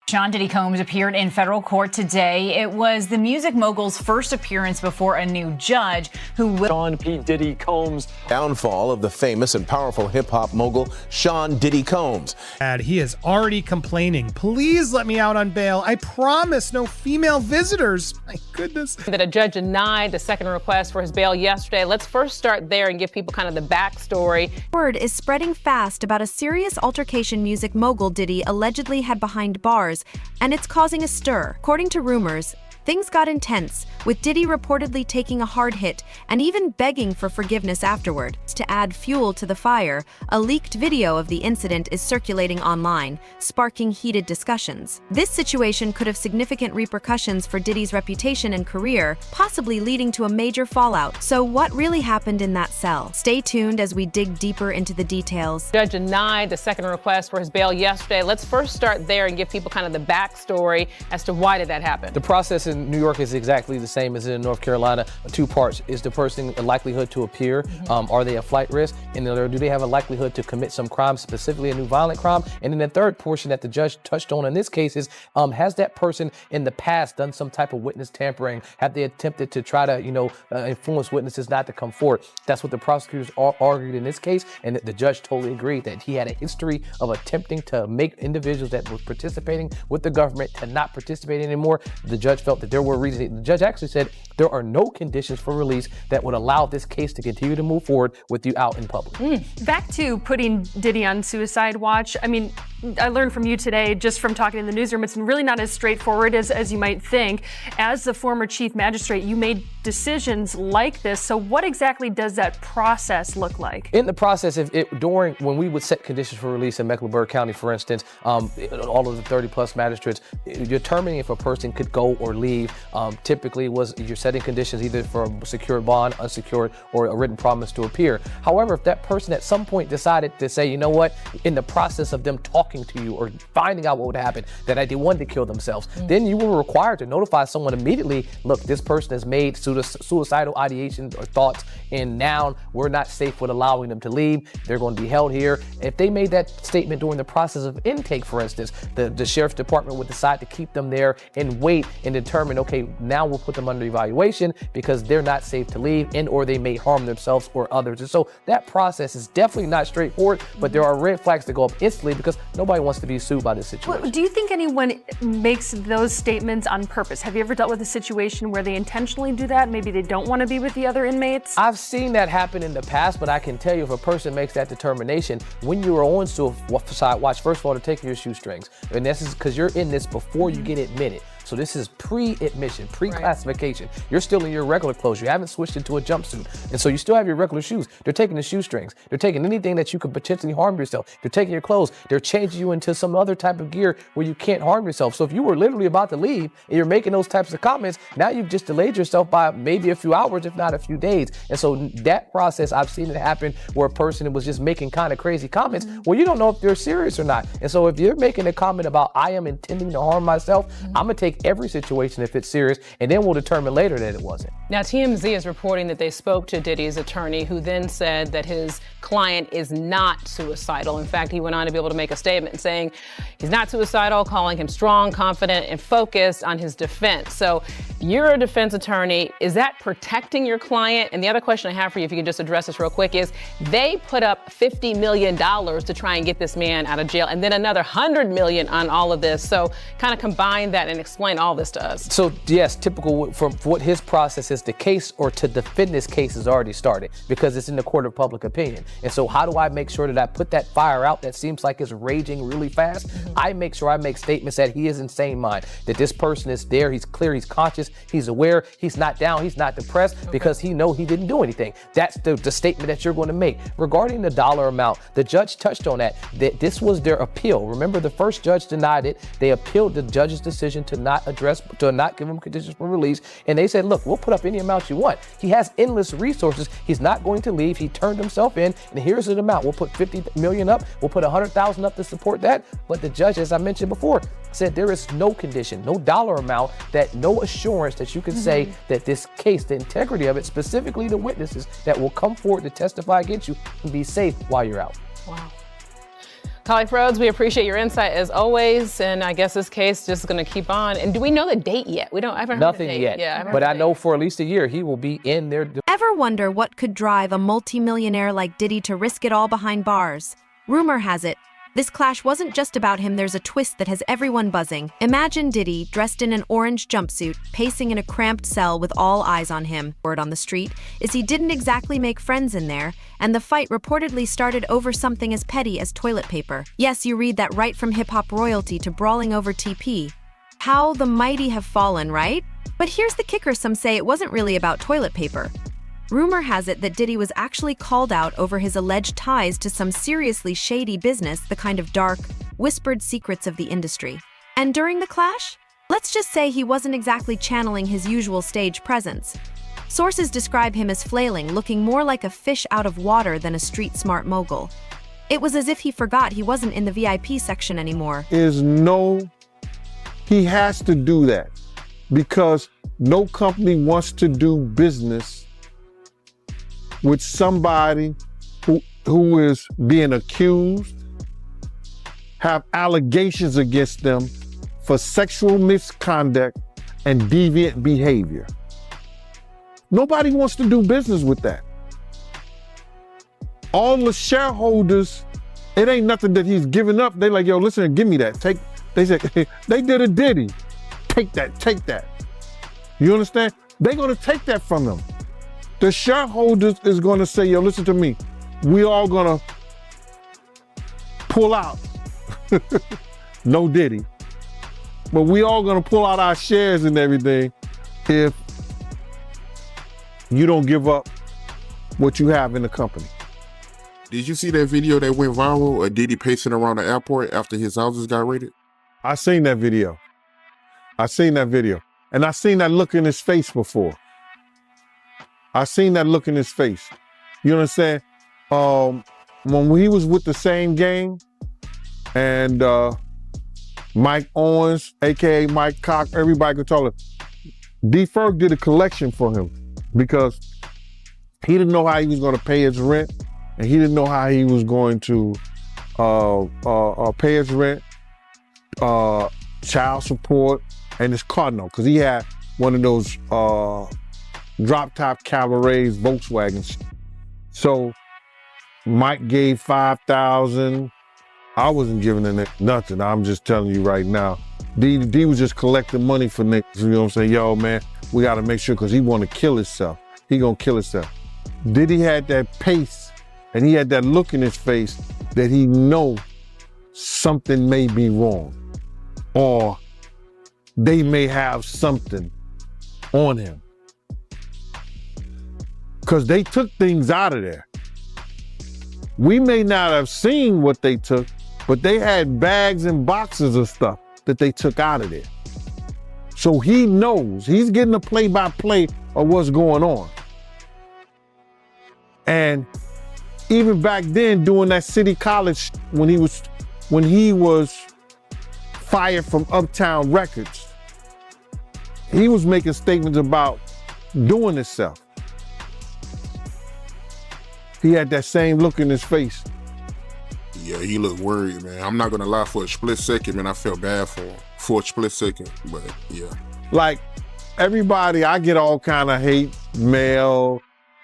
Diddy Combs appeared in federal court today. It was the music mogul's first appearance before a new judge who will... Diddy Combs. Downfall of the famous and powerful hip-hop mogul Sean Diddy Combs. He is already complaining. Please let me out on bail. I promise no female visitors. My goodness. That a judge denied the second request for his bail yesterday. Let's first start there and give people kind of the backstory. Word is spreading fast about a serious altercation music mogul Diddy allegedly had behind bars, and it's causing a stir. According to rumors, things got intense, with Diddy reportedly taking a hard hit and even begging for forgiveness afterward. To add fuel to the fire, a leaked video of the incident is circulating online, sparking heated discussions. This situation could have significant repercussions for Diddy's reputation and career, possibly leading to a major fallout. So what really happened in that cell? Stay tuned as we dig deeper into the details. The judge denied the second request for his bail yesterday. Let's first start there and give people kind of the backstory as to why did that happen. The process in New York is exactly the same as in North Carolina. Two parts. Is the person a likelihood to appear? Are they a flight risk? And do they have a likelihood to commit some crime, specifically a new violent crime? And then the third portion that the judge touched on in this case is, has that person in the past done some type of witness tampering? Have they attempted to try to, influence witnesses not to come forward? That's what the prosecutors argued in this case, and the judge totally agreed that he had a history of attempting to make individuals that were participating with the government to not participate anymore. The judge felt that there were reasons. The judge actually said there are no conditions for release that would allow this case to continue to move forward with you out in public. Back to putting Diddy on suicide watch. I mean, I learned from you today, just from talking in the newsroom, it's really not as straightforward as you might think. As the former chief magistrate, you made decisions like this. So what exactly does that process look like? In the process, when we would set conditions for release in Mecklenburg County, for instance, all of the 30 plus magistrates, determining if a person could go or leave, typically was you're setting conditions either for a secured bond, unsecured, or a written promise to appear. However, if that person at some point decided to say, you know what, in the process of them talking to you or finding out what would happen, that they wanted to kill themselves, then you were required to notify someone immediately, look, this person has made suicidal ideations or thoughts, and now we're not safe with allowing them to leave. They're going to be held here. If they made that statement during the process of intake, for instance, the sheriff's department would decide to keep them there and wait and determine, okay, now we'll put them under evaluation because they're not safe to leave and or they may harm themselves or others. And so that process is definitely not straightforward, but there are red flags that go up instantly because nobody wants to be sued by this situation. Well, do you think anyone makes those statements on purpose? Have you ever dealt with a situation where they intentionally do that? Maybe they don't want to be with the other inmates? I've seen that happen in the past, but I can tell you if a person makes that determination, when you are on suicide watch, first of all, they're taking your shoestrings. And this is because you're in this before you get admitted. So this is pre-admission, pre-classification. Right. You're still in your regular clothes. You haven't switched into a jumpsuit. And so you still have your regular shoes. They're taking the shoestrings. They're taking anything that you could potentially harm yourself. They're taking your clothes. They're changing you into some other type of gear where you can't harm yourself. So if you were literally about to leave and you're making those types of comments, now you've just delayed yourself by maybe a few hours, if not a few days. And so that process, I've seen it happen where a person was just making kind of crazy comments. Well, you don't know if they're serious or not. And so if you're making a comment about, I am intending to harm myself, I'm going to take every situation if it's serious, and then we'll determine later that it wasn't. Now, TMZ is reporting that they spoke to Diddy's attorney, who then said that his client is not suicidal. In fact, he went on to be able to make a statement saying he's not suicidal, calling him strong, confident, and focused on his defense. So you're a defense attorney. Is that protecting your client? And the other question I have for you, if you can just address this real quick, is they put up $50 million to try and get this man out of jail, and then another $100 million on all of this. So kind of combine that and explain all this to us. So yes, typical for what his process is, the case or to defend this case has already started because it's in the court of public opinion. And so how do I make sure that I put that fire out that seems like it's raging really fast? I make sure I make statements that he is in sane mind, that this person is there, he's clear, he's conscious, he's aware, he's not down, he's not depressed because he know he didn't do anything. That's the statement that you're going to make. Regarding the dollar amount, the judge touched on that this was their appeal. Remember, the first judge denied it. They appealed the judge's decision to not give him conditions for release. And they said, look, we'll put up any amount you want. He has endless resources. He's not going to leave. He turned himself in, and here's the amount. We'll put 50 million up. We'll put 100,000 up to support that. But the judge, as I mentioned before, said there is no condition, no dollar amount, that no assurance that you can say that this case, the integrity of it, specifically the witnesses that will come forward to testify against you, can be safe while you're out. Wow. Colleague Rhodes, we appreciate your insight as always, and I guess this case just going to keep on. And do we know the date yet? I haven't heard Nothing the date. yet. Yeah, but I know for at least a year he will be in there. Ever wonder what could drive a multimillionaire like Diddy to risk it all behind bars? Rumor has it, this clash wasn't just about him, there's a twist that has everyone buzzing. Imagine Diddy, dressed in an orange jumpsuit, pacing in a cramped cell with all eyes on him. Word on the street is he didn't exactly make friends in there, and the fight reportedly started over something as petty as toilet paper. Yes, you read that right from hip-hop royalty to brawling over TP. How the mighty have fallen, right? But here's the kicker, some say it wasn't really about toilet paper. Rumor has it that Diddy was actually called out over his alleged ties to some seriously shady business, the kind of dark, whispered secrets of the industry. And during the clash, let's just say he wasn't exactly channeling his usual stage presence. Sources describe him as flailing, looking more like a fish out of water than a street-smart mogul. It was as if he forgot he wasn't in the VIP section anymore. He has to do that because no company wants to do business with somebody who is being accused, have allegations against them for sexual misconduct and deviant behavior. Nobody wants to do business with that. All the shareholders, it ain't nothing that he's giving up. They like, yo, listen, give me that. They said, they did a Diddy. Take that. You understand? They're gonna take that from them. The shareholders is gonna say, yo, listen to me. We all gonna pull out. No Diddy. But we all gonna pull out our shares and everything if you don't give up what you have in the company. Did you see that video that went viral of Diddy pacing around the airport after his houses got raided? I seen that video. And I seen that look in his face before. You understand? When he was with the same gang and Mike Owens, AKA Mike Cox, everybody could tell him, D. Ferg did a collection for him because he didn't know how he was gonna pay his rent and he didn't know how he was going to pay his rent, child support, and his car note, because he had one of those drop-top cabarets, Volkswagens. So Mike gave $5,000. I wasn't giving him nothing. I'm just telling you right now. D was just collecting money for niggas. You know what I'm saying? Yo, man, we got to make sure, because he want to kill himself. He gonna kill himself. Diddy had that pace, and he had that look in his face that he know something may be wrong, or they may have something on him. Because they took things out of there. We may not have seen what they took, but they had bags and boxes of stuff that they took out of there. So he knows, he's getting a play-by-play of what's going on. And even back then, doing that City College, when he was fired from Uptown Records, he was making statements about doing himself. He had that same look in his face. Yeah, he looked worried, man. I'm not gonna lie, for a split second, man, I felt bad for him. For a split second, but yeah. Like, everybody, I get all kind of hate mail,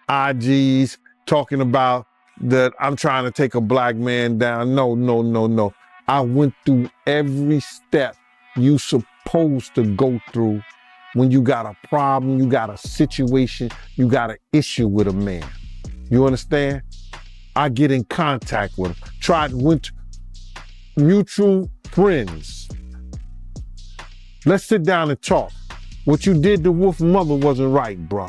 IGs, talking about that I'm trying to take a black man down. No. I went through every step you supposed to go through when you got a problem, you got a situation, you got an issue with a man. You understand? I get in contact with him. Went mutual friends. Let's sit down and talk. What you did to Wolf's mother wasn't right, bro.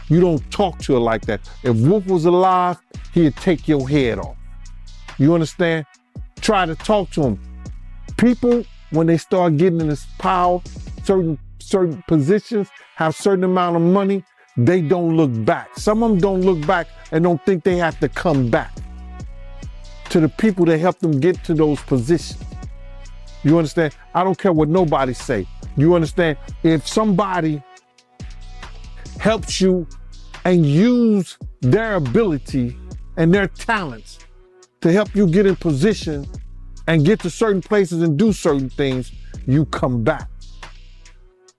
You don't talk to her like that. If Wolf was alive, he'd take your head off. You understand? Try to talk to him. People, when they start getting in this power, certain positions, have certain amount of money, they don't look back. Some of them don't look back and don't think they have to come back to the people that helped them get to those positions. You understand? I don't care what nobody say. You understand? If somebody helps you and use their ability and their talents to help you get in position and get to certain places and do certain things, you come back.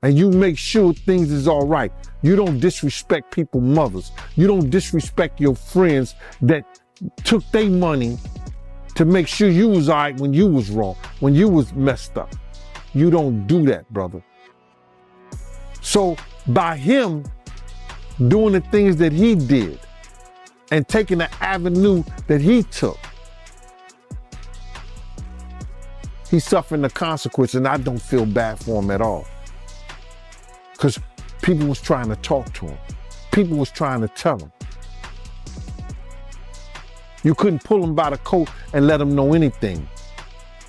And you make sure things is all right. You don't disrespect people's mothers. You don't disrespect your friends that took their money to make sure you was all right when you was wrong, when you was messed up. You don't do that, brother. So by him doing the things that he did and taking the avenue that he took, he's suffering the consequences, and I don't feel bad for him at all. Because people was trying to talk to him. People was trying to tell him. You couldn't pull him by the coat and let him know anything.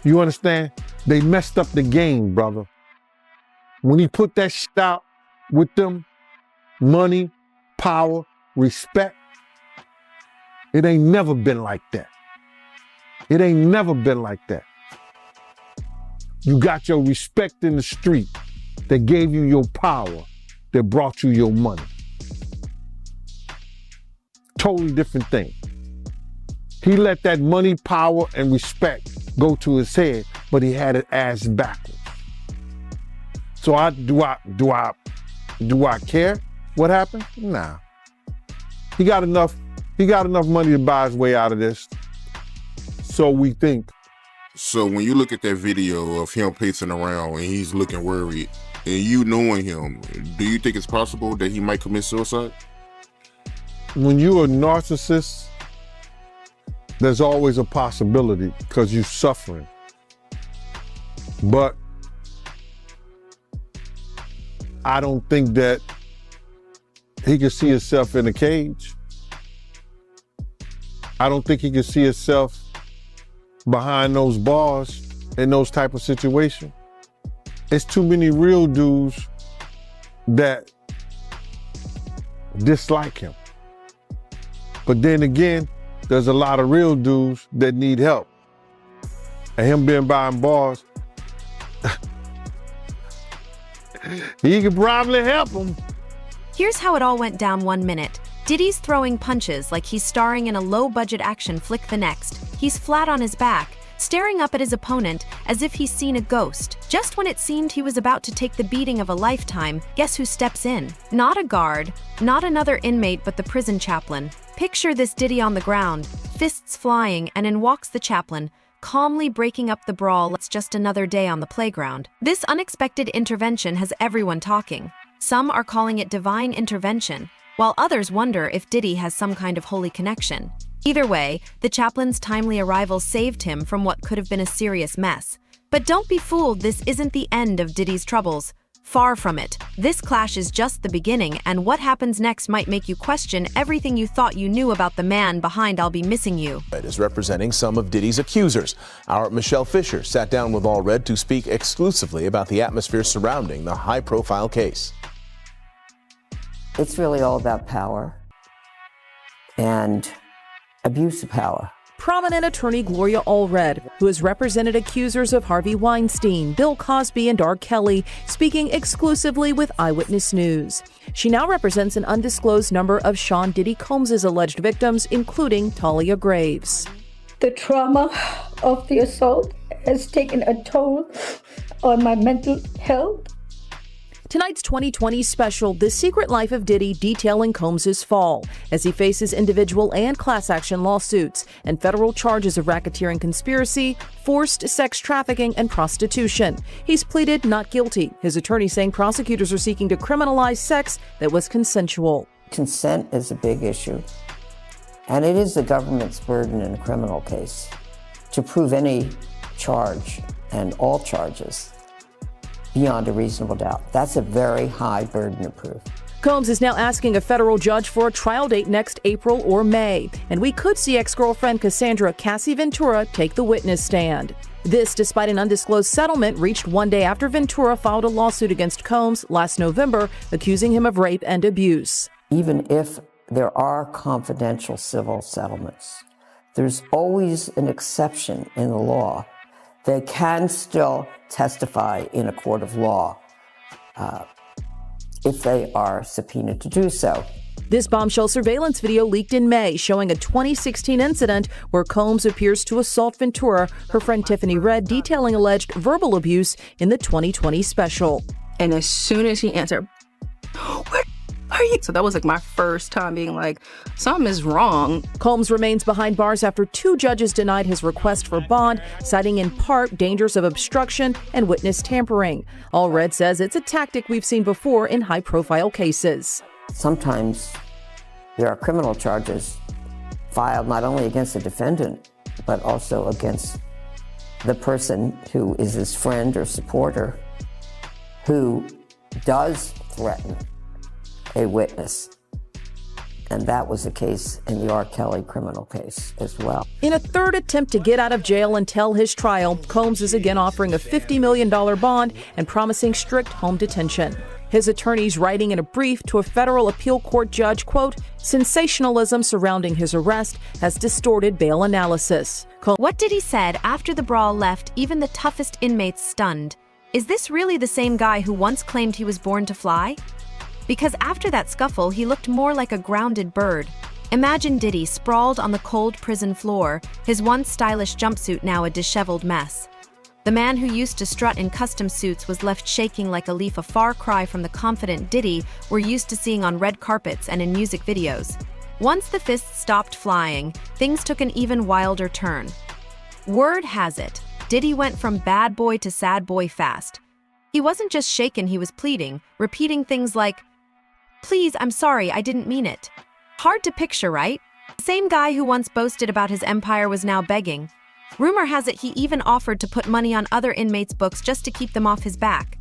You understand? They messed up the game, brother. When he put that shit out with them, money, power, respect, it ain't never been like that. It ain't never been like that. You got your respect in the street that gave you your power, that brought you your money. Totally different thing. He let that money, power, and respect go to his head, but he had it ass backwards. So do I care what happened? Nah. He got enough money to buy his way out of this. So we think. So when you look at that video of him pacing around and he's looking worried, and you knowing him, do you think it's possible that he might commit suicide? When you're a narcissist, there's always a possibility because you're suffering. But I don't think that he can see himself in a cage. I don't think he can see himself behind those bars in those type of situations. It's too many real dudes that dislike him. But then again, there's a lot of real dudes that need help. And him being behind bars, he could probably help them. Here's how it all went down 1 minute. Diddy's throwing punches like he's starring in a low-budget action flick the next. He's flat on his back, staring up at his opponent as if he's seen a ghost. Just when it seemed he was about to take the beating of a lifetime, guess who steps in? Not a guard, not another inmate, but the prison chaplain. Picture this Diddy on the ground, fists flying, and in walks the chaplain, calmly breaking up the brawl. It's just another day on the playground. This unexpected intervention has everyone talking. Some are calling it divine intervention, while others wonder if Diddy has some kind of holy connection. Either way, the chaplain's timely arrival saved him from what could have been a serious mess. But don't be fooled, this isn't the end of Diddy's troubles. Far from it. This clash is just the beginning, and what happens next might make you question everything you thought you knew about the man behind I'll Be Missing You. Is representing some of Diddy's accusers. Our Michelle Fisher sat down with All Red to speak exclusively about the atmosphere surrounding the high-profile case. It's really all about power and abuse of power. Prominent attorney Gloria Allred, who has represented accusers of Harvey Weinstein, Bill Cosby, and R. Kelly, speaking exclusively with Eyewitness News. She now represents an undisclosed number of Sean Diddy Combs' alleged victims, including Talia Graves. The trauma of the assault has taken a toll on my mental health. Tonight's 2020 special, The Secret Life of Diddy, detailing Combs' fall as he faces individual and class action lawsuits and federal charges of racketeering conspiracy, forced sex trafficking, and prostitution. He's pleaded not guilty, his attorney saying prosecutors are seeking to criminalize sex that was consensual. Consent is a big issue, and it is the government's burden in a criminal case to prove any charge and all charges beyond a reasonable doubt. That's a very high burden of proof. Combs is now asking a federal judge for a trial date next April or May, and we could see ex-girlfriend Cassandra Cassie Ventura take the witness stand. This despite an undisclosed settlement reached 1 day after Ventura filed a lawsuit against Combs last November, accusing him of rape and abuse. Even if there are confidential civil settlements, there's always an exception in the law. They can still testify in a court of law if they are subpoenaed to do so. This bombshell surveillance video leaked in May, showing a 2016 incident where Combs appears to assault Ventura, her friend Tiffany Red detailing alleged verbal abuse in the 2020 special. And as soon as he answered, "Where are you?" So that was like my first time being like, something is wrong. Combs remains behind bars after 2 judges denied his request for bond, citing in part dangers of obstruction and witness tampering. Allred says it's a tactic we've seen before in high-profile cases. Sometimes there are criminal charges filed not only against the defendant, but also against the person who is his friend or supporter who does threaten a witness. And that was the case in the R. Kelly criminal case as well. In a third attempt to get out of jail and tell his trial, Combs is again offering a $50 million bond and promising strict home detention. His attorneys writing in a brief to a federal appeal court judge, quote, "Sensationalism surrounding his arrest has distorted bail analysis." What Diddy said after the brawl left even the toughest inmates stunned. Is this really the same guy who once claimed he was born to fly? Because after that scuffle, he looked more like a grounded bird. Imagine Diddy sprawled on the cold prison floor, his once stylish jumpsuit now a disheveled mess. The man who used to strut in custom suits was left shaking like a leaf, a far cry from the confident Diddy we're used to seeing on red carpets and in music videos. Once the fists stopped flying, things took an even wilder turn. Word has it, Diddy went from bad boy to sad boy fast. He wasn't just shaken, he was pleading, repeating things like, "Please, I'm sorry, I didn't mean it." Hard to picture, right? The same guy who once boasted about his empire was now begging. Rumor has it he even offered to put money on other inmates' books just to keep them off his back.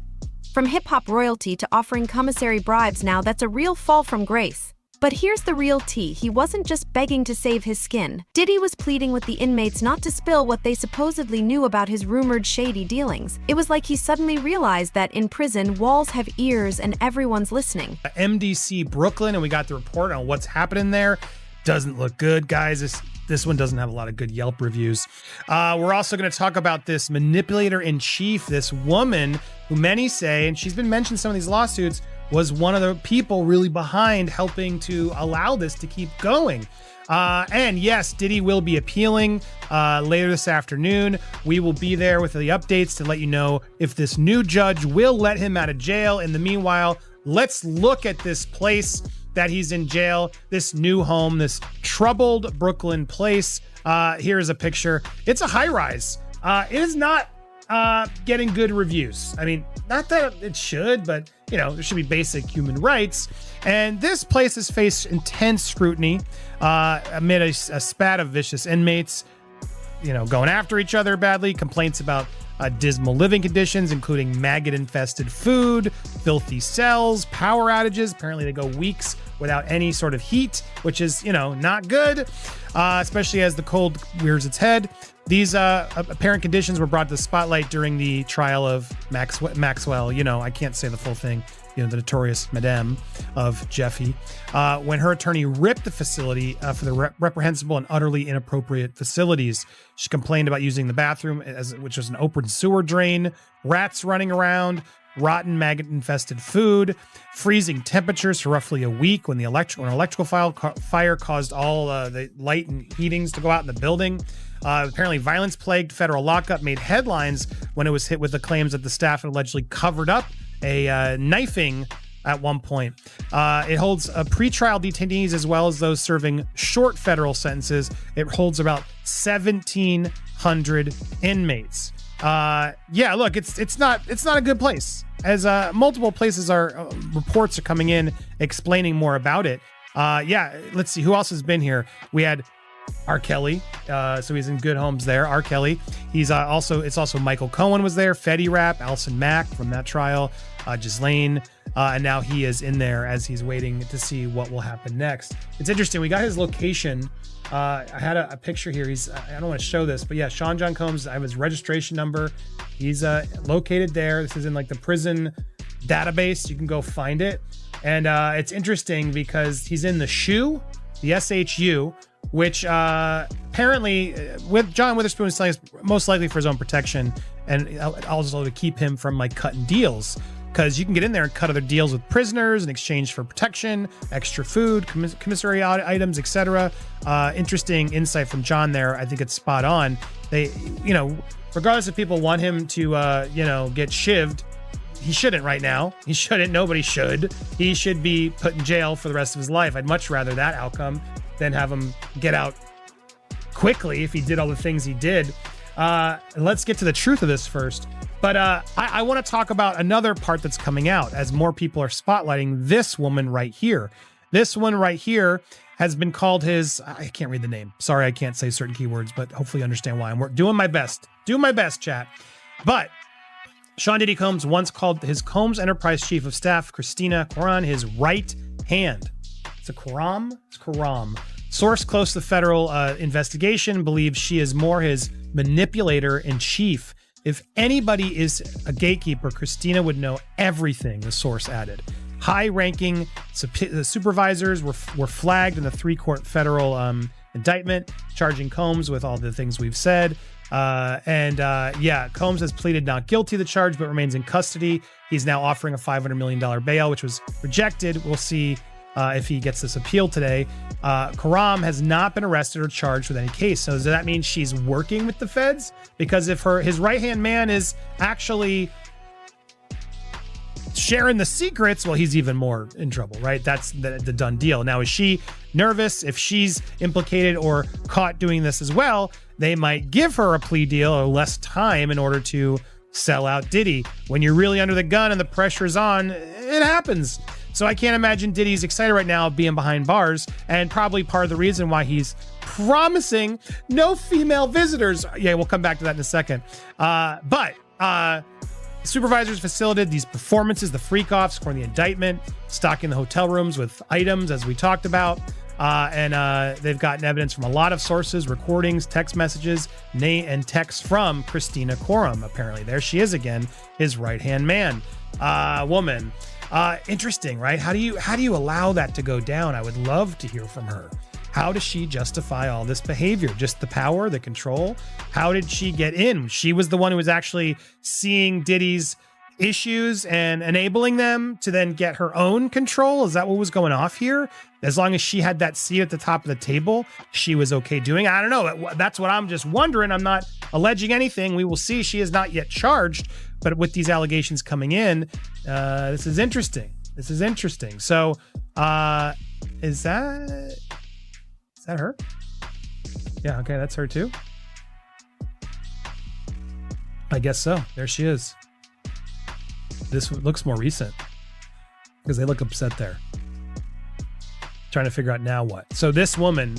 From hip-hop royalty to offering commissary bribes now, that's a real fall from grace. But here's the real tea, he wasn't just begging to save his skin. Diddy was pleading with the inmates not to spill what they supposedly knew about his rumored shady dealings. It was like he suddenly realized that in prison, walls have ears and everyone's listening. MDC Brooklyn, and we got the report on what's happening there. Doesn't look good, guys. This one doesn't have a lot of good Yelp reviews. We're also going to talk about this manipulator-in-chief, this woman who many say, and she's been mentioned in some of these lawsuits, was one of the people really behind helping to allow this to keep going. And yes, Diddy will be appealing later this afternoon. We will be there with the updates to let you know if this new judge will let him out of jail. In the meanwhile, let's look at this place that he's in jail, this new home, this troubled Brooklyn place. Here's a picture. It's a high rise. It is not getting good reviews. I mean, not that it should, but you know, there should be basic human rights. And this place has faced intense scrutiny amid a spat of vicious inmates, you know, going after each other badly, complaints about dismal living conditions, including maggot-infested food, filthy cells, power outages. Apparently they go weeks without any sort of heat, which is, you know, not good, especially as the cold rears its head. These apparent conditions were brought to the spotlight during the trial of Maxwell. You know, I can't say the full thing. You know, the notorious Madame of Jeffy, when her attorney ripped the facility for the reprehensible and utterly inappropriate facilities. She complained about using the bathroom, which was an open sewer drain, rats running around, rotten maggot-infested food, freezing temperatures for roughly a week when an electrical fire caused all the light and heatings to go out in the building. Apparently, violence-plagued federal lockup made headlines when it was hit with the claims that the staff had allegedly covered up a knifing at one point. It holds pretrial detainees as well as those serving short federal sentences. It holds about 1,700 inmates. Yeah, look, it's not a good place. As multiple places reports are coming in explaining more about it. Yeah, let's see who else has been here. We had R. Kelly, so he's in good homes there. R. Kelly, he's it's also Michael Cohen was there, Fetty Rap, Alison Mack from that trial, Ghislaine, and now he is in there as he's waiting to see what will happen next. It's interesting. We got his location. I had a picture here. I don't want to show this, but yeah, Sean John Combs. I have his registration number. He's located there. This is in like the prison database. You can go find it, and it's interesting because he's in the SHU, the SHU. Which apparently, with John Witherspoon is telling us most likely for his own protection and also to keep him from like cutting deals. because you can get in there and cut other deals with prisoners in exchange for protection, extra food, commissary items, etc. Interesting insight from John there. I think it's spot on. They, regardless if people want him to, get shivved, he shouldn't right now. He shouldn't. Nobody should. He should be put in jail for the rest of his life. I'd much rather that outcome than have him get out quickly if he did all the things he did. Let's get to the truth of this first. But I want to talk about another part that's coming out as more people are spotlighting this woman right here. This one right here has been called I can't read the name. Sorry, I can't say certain keywords, but hopefully you understand why. I'm doing my best. Doing my best, chat. But Sean Diddy Combs once called his Combs Enterprise Chief of Staff, Christina Koran, his right hand. It's a Karam? It's Karam. Source close to the federal investigation believes she is more his manipulator in chief. If anybody is a gatekeeper, Christina would know everything, the source added. High-ranking supervisors were flagged in the 3-court federal indictment, charging Combs with all the things we've said. Combs has pleaded not guilty to the charge, but remains in custody. He's now offering a $500 million bail, which was rejected. We'll see if he gets this appeal today. Karam has not been arrested or charged with any case. So does that mean she's working with the feds? Because if his right-hand man is actually sharing the secrets, well, he's even more in trouble, right? That's the done deal. Now, is she nervous? If she's implicated or caught doing this as well, they might give her a plea deal or less time in order to sell out Diddy. When you're really under the gun and the pressure's on, it happens. So I can't imagine Diddy's excited right now being behind bars, and probably part of the reason why he's promising no female visitors. Yeah, we'll come back to that in a second. Supervisors facilitated these performances, the freak-offs, according to the indictment, stocking the hotel rooms with items, as we talked about. They've gotten evidence from a lot of sources, recordings, text messages, and texts from Christina Koran. Apparently, there she is again, his right-hand man, woman. Interesting, right? How do you allow that to go down? I would love to hear from her. How does she justify all this behavior? Just the power, the control? How did she get in? She was the one who was actually seeing Diddy's issues and enabling them to then get her own control. Is that what was going off here? As long as she had that seat at the top of the table, she was okay doing. I don't know. That's what I'm just wondering. I'm not alleging anything. We will see. She is not yet charged, but with these allegations coming in, this is interesting. This is interesting. So, is that her? Yeah, okay, that's her too. I guess so. There she is. This looks more recent because they look upset there. Trying to figure out now what. So this woman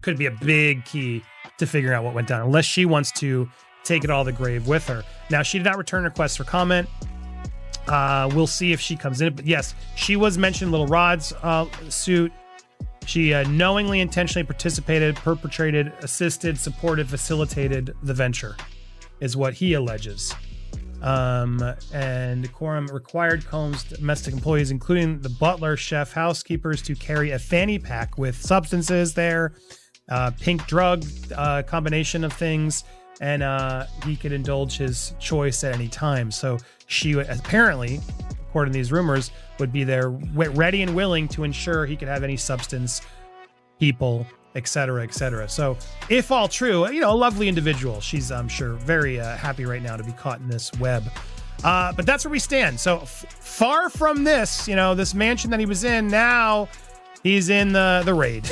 could be a big key to figuring out what went down, unless she wants to take it all to the grave with her. Now, she did not return requests for comment. We'll see if she comes in. But yes, she was mentioned in Little Rod's suit. She knowingly, intentionally participated, perpetrated, assisted, supported, facilitated the venture, is what he alleges. And Quorum required Combs' domestic employees, including the butler, chef, housekeepers, to carry a fanny pack with substances there, pink drug combination of things, and he could indulge his choice at any time. So she apparently, according to these rumors, would be there ready and willing to ensure he could have any substance, people, etc., etc. So if all true, a lovely individual. She's, I'm sure, very happy right now to be caught in this web. But that's where we stand. So far from this, this mansion that he was in, now he's in the raid.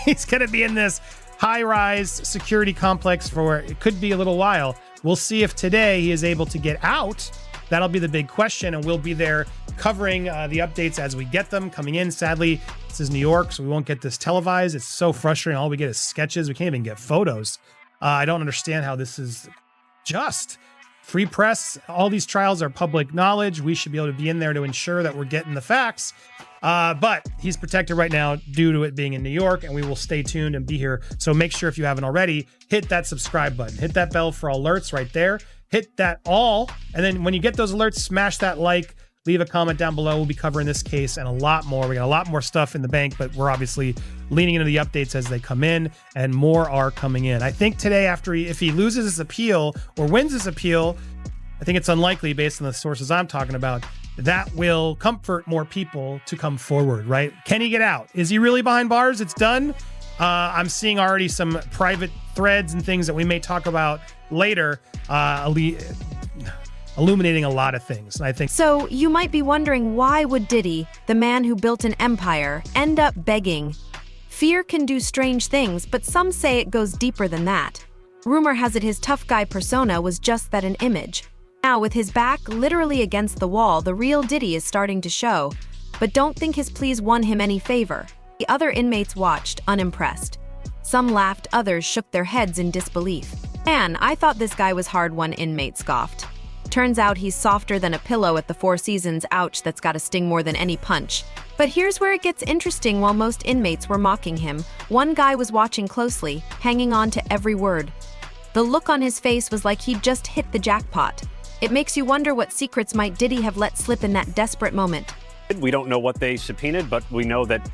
He's going to be in this high-rise security complex for it could be a little while. We'll see if today he is able to get out. That'll be the big question, and we'll be there covering the updates as we get them coming in. Sadly, this is New York, so we won't get this televised. It's so frustrating. All we get is sketches. We can't even get photos. I don't understand how this is just. Free press, all these trials are public knowledge. We should be able to be in there to ensure that we're getting the facts. But he's protected right now due to it being in New York, and we will stay tuned and be here. So make sure, if you haven't already, hit that subscribe button. Hit that bell for alerts right there. Hit that all. And then when you get those alerts, smash that like. Leave a comment down below. We'll be covering this case and a lot more. We got a lot more stuff in the bank, but we're obviously leaning into the updates as they come in, and more are coming in. I think today, if he loses this appeal or wins this appeal, I think it's unlikely, based on the sources I'm talking about, that will comfort more people to come forward, right? Can he get out? Is he really behind bars? It's done. I'm seeing already some private threads and things that we may talk about later, illuminating a lot of things. I think. So you might be wondering, why would Diddy, the man who built an empire, end up begging? Fear can do strange things, but some say it goes deeper than that. Rumor has it his tough guy persona was just that, an image. Now, with his back literally against the wall, the real Diddy is starting to show. But don't think his pleas won him any favor. The other inmates watched, unimpressed. Some laughed, others shook their heads in disbelief. Man, I thought this guy was hard, one inmate scoffed. Turns out he's softer than a pillow at the Four Seasons. Ouch, that's gotta sting more than any punch. But here's where it gets interesting. While most inmates were mocking him, one guy was watching closely, hanging on to every word. The look on his face was like he'd just hit the jackpot. It makes you wonder what secrets might Diddy have let slip in that desperate moment. We don't know what they subpoenaed, but we know that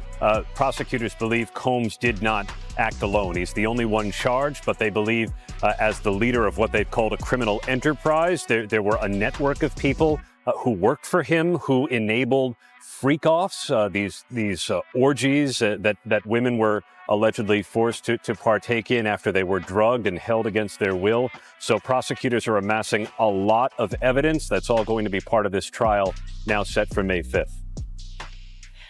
prosecutors believe Combs did not act alone. He's the only one charged, but they believe as the leader of what they've called a criminal enterprise. There were a network of people who worked for him, who enabled freak-offs, these orgies that women were allegedly forced to partake in after they were drugged and held against their will. So prosecutors are amassing a lot of evidence. That's all going to be part of this trial, now set for May 5th.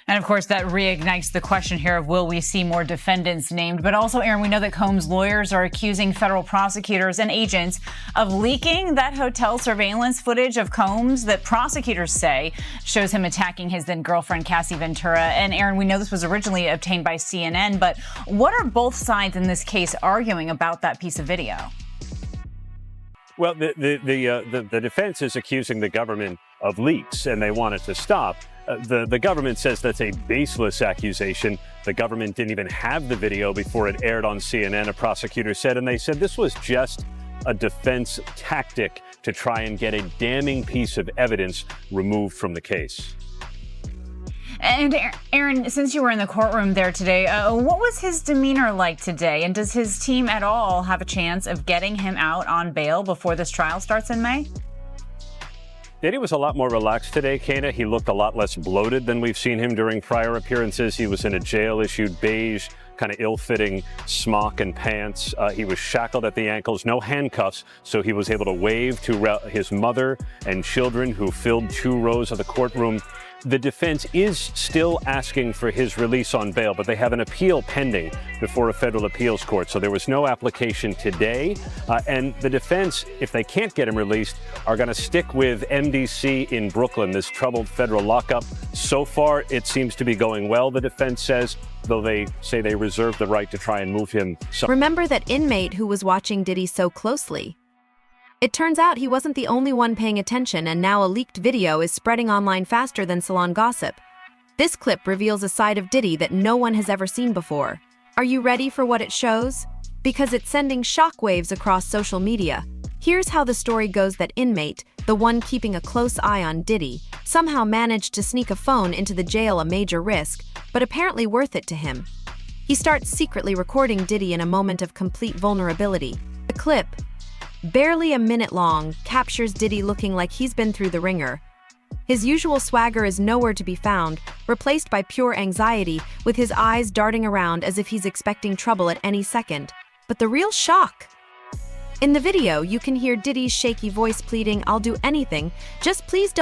And of course, that reignites the question here of, will we see more defendants named? But also, Aaron, we know that Combs' lawyers are accusing federal prosecutors and agents of leaking that hotel surveillance footage of Combs that prosecutors say shows him attacking his then-girlfriend, Cassie Ventura. And Aaron, we know this was originally obtained by CNN, but what are both sides in this case arguing about that piece of video? Well, the defense is accusing the government of leaks, and they want it to stop. The government says that's a baseless accusation. The government didn't even have the video before it aired on CNN, a prosecutor said, and they said this was just a defense tactic to try and get a damning piece of evidence removed from the case. And Aaron, since you were in the courtroom there today, what was his demeanor like today? And does his team at all have a chance of getting him out on bail before this trial starts in May? Diddy was a lot more relaxed today, Kana. He looked a lot less bloated than we've seen him during prior appearances. He was in a jail-issued beige, kind of ill-fitting smock and pants. He was shackled at the ankles, no handcuffs, so he was able to wave to his mother and children who filled 2 rows of the courtroom. The defense is still asking for his release on bail, but they have an appeal pending before a federal appeals court. So there was no application today. And the defense, if they can't get him released, are going to stick with MDC in Brooklyn, this troubled federal lockup. So far, it seems to be going well, the defense says, though they say they reserve the right to try and move him. Remember that inmate who was watching Diddy so closely? It turns out he wasn't the only one paying attention, and now a leaked video is spreading online faster than salon gossip. This clip reveals a side of Diddy that no one has ever seen before. Are you ready for what it shows? Because it's sending shockwaves across social media. Here's how the story goes: that inmate, the one keeping a close eye on Diddy, somehow managed to sneak a phone into the jail, a major risk, but apparently worth it to him. He starts secretly recording Diddy in a moment of complete vulnerability. The clip, barely a minute long, captures Diddy looking like he's been through the ringer. His usual swagger is nowhere to be found, replaced by pure anxiety, with his eyes darting around as if he's expecting trouble at any second. But the real shock? In the video, you can hear Diddy's shaky voice pleading, "I'll do anything, just please don't